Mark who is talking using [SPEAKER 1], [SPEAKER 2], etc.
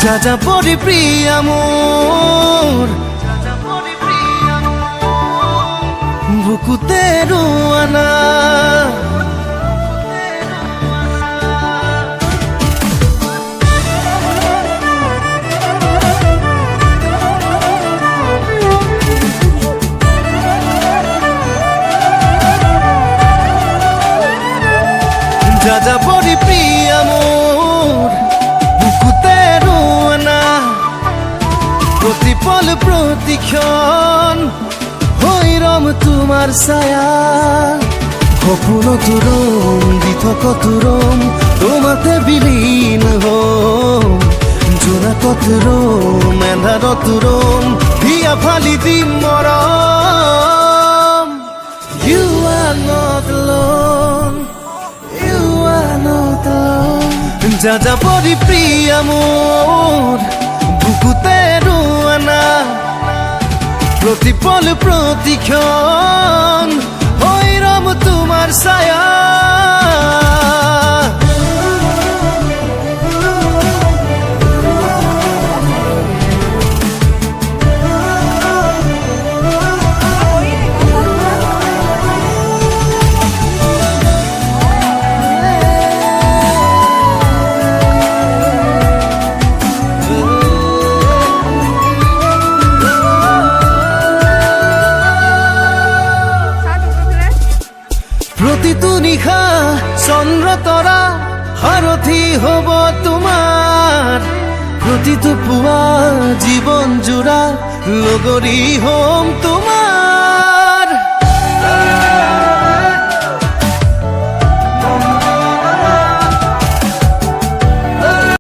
[SPEAKER 1] যাযাবৰী প্ৰিয়া মোৰ বুকুতে ৰোৱানা যাযাবৰী প্ৰিয়া মোৰ বুকুতে ৰোৱানা প্ৰতিপল প্ৰতিক্ষণ হৈ ৰম তোমাৰ ছায়া সপোনত ৰম দি থকত ৰম তোমাতে বিলীন হম জোনাকত ৰম এন্ধাৰত ৰম হিয়া ফালি দিম মৰম You are not alone যাযাবৰী প্ৰিয়া মোৰ বুকুতে ৰোৱানা প্ৰতিপল প্ৰতিক্ষণ হৈ ৰম তোমাৰ ছায়া প্ৰতিটো নিশা চন্দ্ৰ তৰা সাৰথি হ'ব তোমাৰ প্ৰতিটো পুৱা জীৱন জোৰা লগৰী হ'ব